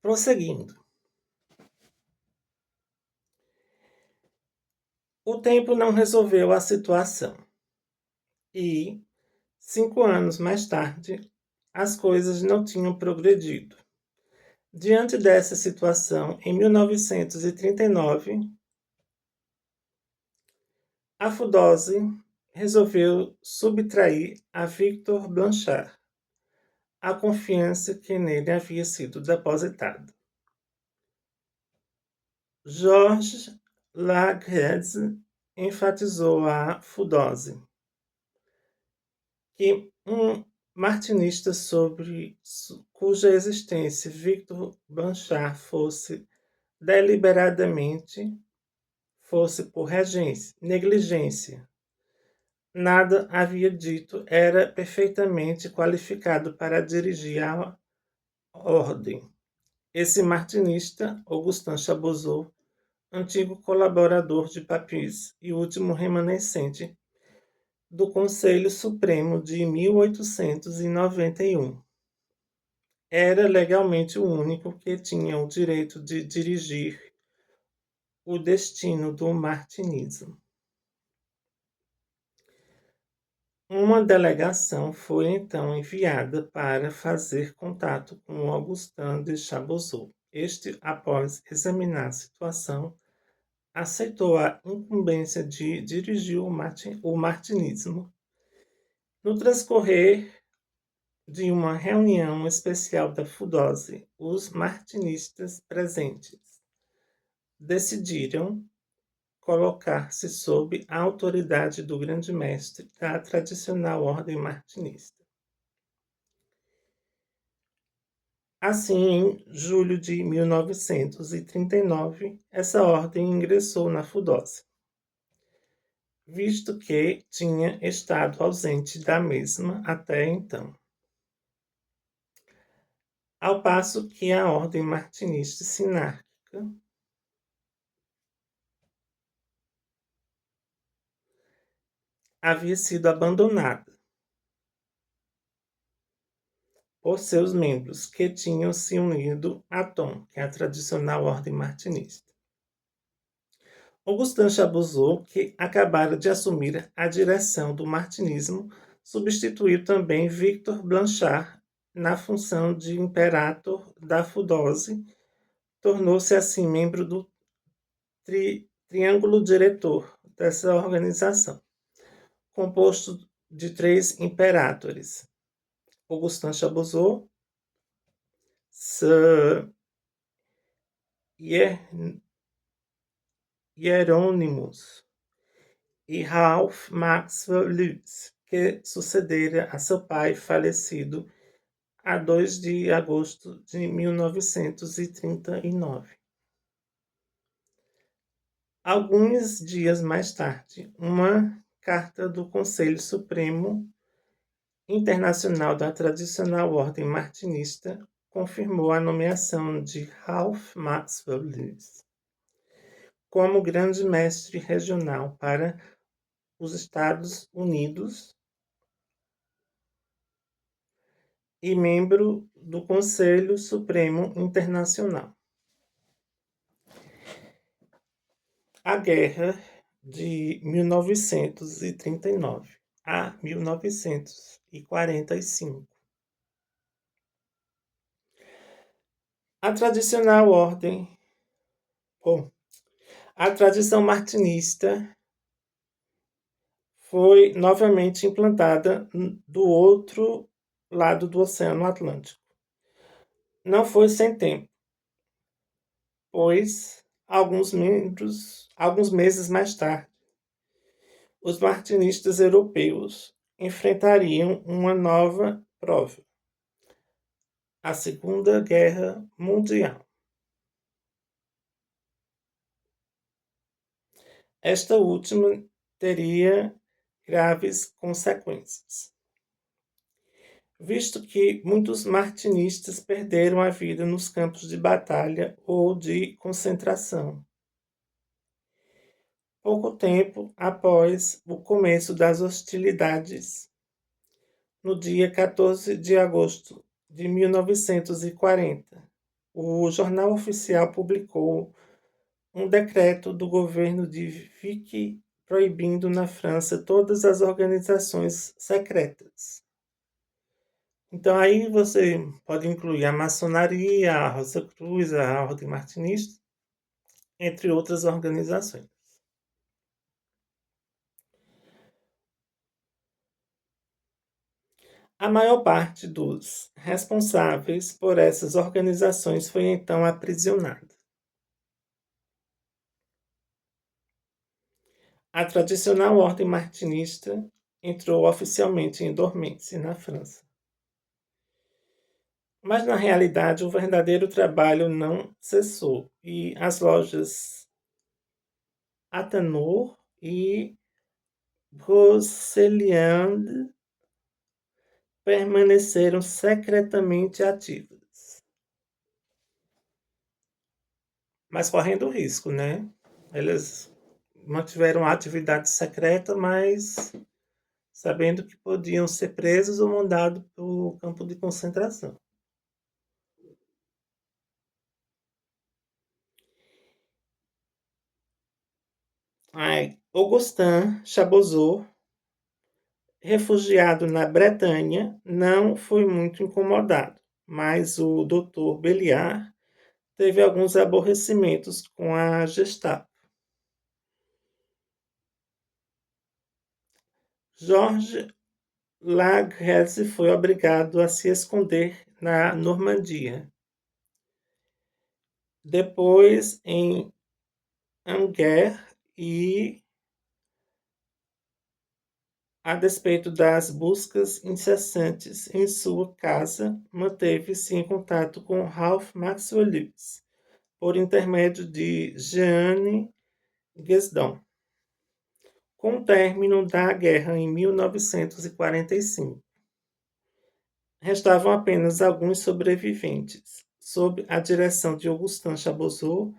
Prosseguindo. O tempo não resolveu a situação. E, 5 anos mais tarde, as coisas não tinham progredido. Diante dessa situação, em 1939, a Fudose resolveu subtrair a Victor Blanchard a confiança que nele havia sido depositada. Georges Lagrange enfatizou a Fudose, que um martinista cuja existência Victor Blanchard fosse deliberadamente por negligência. Nada havia dito, era perfeitamente qualificado para dirigir a ordem. Esse martinista, Augustin Chabuzot, antigo colaborador de Papus e último remanescente do Conselho Supremo de 1891. Era legalmente o único que tinha o direito de dirigir o destino do martinismo. Uma delegação foi então enviada para fazer contato com Augustin de Chabuzot. Este, após examinar a situação, aceitou a incumbência de dirigir o martinismo. No transcorrer de uma reunião especial da Fudose, os martinistas presentes decidiram colocar-se sob a autoridade do grande mestre da tradicional ordem martinista. Assim, em julho de 1939, essa ordem ingressou na Fudose, visto que tinha estado ausente da mesma até então. Ao passo que a ordem martinista sinárquica havia sido abandonada por seus membros que tinham se unido à TOM, que é a tradicional ordem martinista. Augustin Chabuzot, que acabara de assumir a direção do martinismo, substituiu também Victor Blanchard na função de imperator da Fudose, tornou-se assim membro do triângulo diretor dessa organização, composto de 3 imperatores: Augustin Chabuzot, Sir Hieronymus e Ralph Maxwell Lutz, que sucedera a seu pai falecido a 2 de agosto de 1939. Alguns dias mais tarde, uma carta do Conselho Supremo Internacional da tradicional ordem martinista confirmou a nomeação de Ralph Maxwell Lutz como grande mestre regional para os Estados Unidos e membro do Conselho Supremo Internacional. A Guerra de 1939 a 1945. A tradição martinista foi novamente implantada do outro lado do Oceano Atlântico. Não foi sem tempo, pois alguns meses mais tarde, os martinistas europeus enfrentariam uma nova prova: a Segunda Guerra Mundial. Esta última teria graves consequências, visto que muitos martinistas perderam a vida nos campos de batalha ou de concentração. Pouco tempo após o começo das hostilidades, no dia 14 de agosto de 1940, o Jornal Oficial publicou um decreto do governo de Vichy proibindo na França todas as organizações secretas. Então aí você pode incluir a maçonaria, a Rosa Cruz, a Ordem Martinista, entre outras organizações. A maior parte dos responsáveis por essas organizações foi então aprisionada. A tradicional Ordem Martinista entrou oficialmente em dormência na França. Mas na realidade o verdadeiro trabalho não cessou e as lojas Atanor e Broceliande permaneceram secretamente ativas, mas correndo risco, né? Elas mantiveram a atividade secreta, mas sabendo que podiam ser presos ou mandados para o campo de concentração. Augustin Chabozeau, refugiado na Bretanha, não foi muito incomodado, mas o Dr. Belliard teve alguns aborrecimentos com a Gestapo. Georges Lagresse foi obrigado a se esconder na Normandia. Depois, em Angers, e, a despeito das buscas incessantes em sua casa, manteve-se em contato com Ralph Maxwell Lewis, por intermédio de Jeanne Guesdon. Com o término da guerra em 1945, restavam apenas alguns sobreviventes. Sob a direção de Augustin Chabozeau,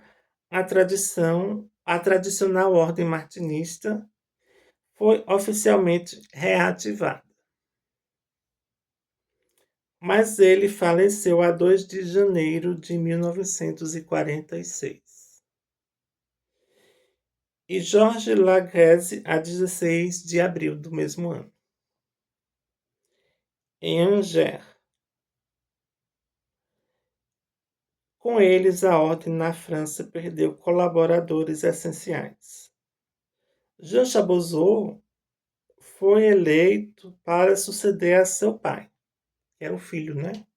a tradicional ordem martinista foi oficialmente reativada. Mas ele faleceu a 2 de janeiro de 1946. E Georges Lagresse a 16 de abril do mesmo ano. Em Angers. Com eles, a ordem na França perdeu colaboradores essenciais. Jean Chabozeau foi eleito para suceder a seu pai, que era o filho, né?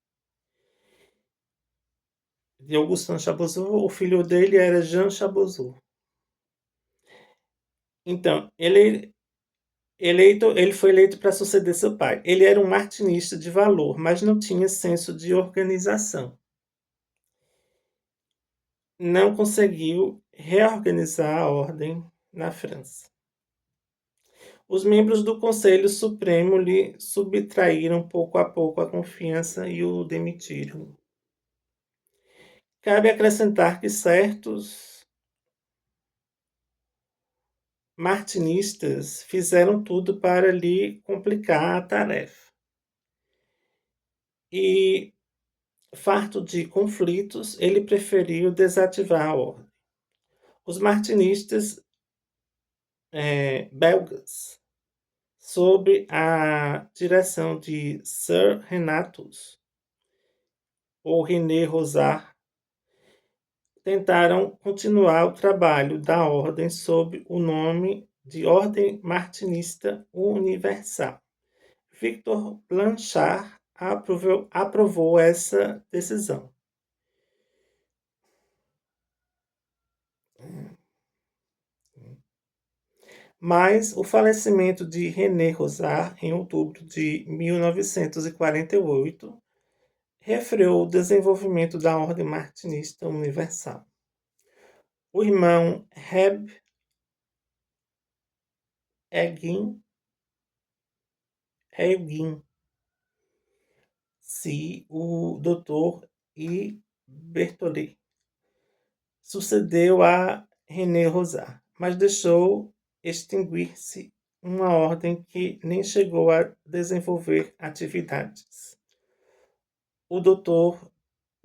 De Augustin Chabozeau, o filho dele era Jean Chabozeau. Então, ele foi eleito para suceder seu pai. Ele era um martinista de valor, mas não tinha senso de organização. Não conseguiu reorganizar a ordem na França. Os membros do Conselho Supremo lhe subtraíram pouco a pouco a confiança e o demitiram. Cabe acrescentar que certos martinistas fizeram tudo para lhe complicar a tarefa. E, farto de conflitos, ele preferiu desativar a ordem. Os martinistas belgas, sob a direção de Sir Renatus ou René Rosard, tentaram continuar o trabalho da ordem sob o nome de Ordem Martinista Universal. Victor Blanchard aprovou essa decisão. Mas o falecimento de René Rosard em outubro de 1948 refreou o desenvolvimento da Ordem Martinista Universal. O irmão Reb Egin o Dr. I. Berthollet sucedeu a René Rosard, mas deixou extinguir-se uma ordem que nem chegou a desenvolver atividades. O Dr.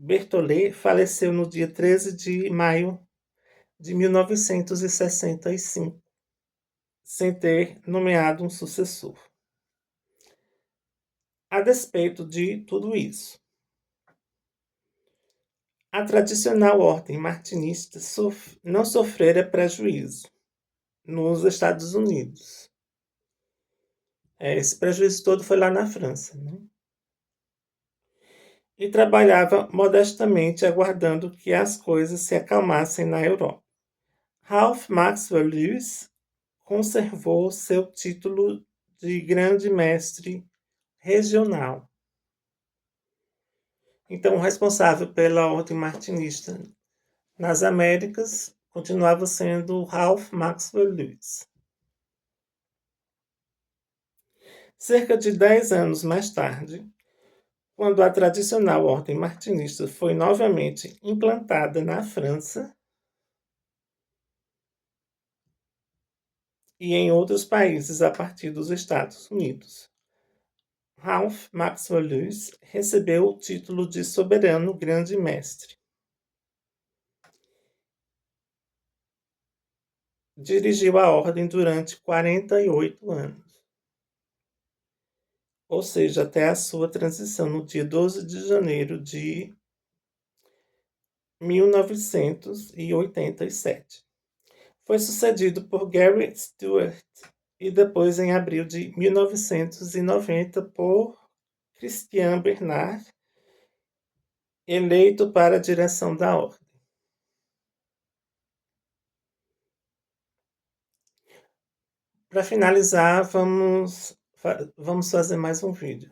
Berthollet faleceu no dia 13 de maio de 1965, sem ter nomeado um sucessor. A despeito de tudo isso, a tradicional ordem martinista não sofrera prejuízo nos Estados Unidos. Esse prejuízo todo foi lá na França, né? E trabalhava modestamente aguardando que as coisas se acalmassem na Europa. Ralph Maxwell Lewis conservou seu título de grande mestre regional. Então, o responsável pela ordem martinista nas Américas continuava sendo Ralph Maxwell Lewis. Cerca de 10 anos mais tarde, quando a tradicional ordem martinista foi novamente implantada na França e em outros países a partir dos Estados Unidos, Ralph Maxwell Lewis recebeu o título de soberano grande mestre. Dirigiu a ordem durante 48 anos, ou seja, até a sua transição no dia 12 de janeiro de 1987. Foi sucedido por Gary Stewart e depois, em abril de 1990, por Christian Bernard, eleito para a direção da ordem. Para finalizar, vamos fazer mais um vídeo.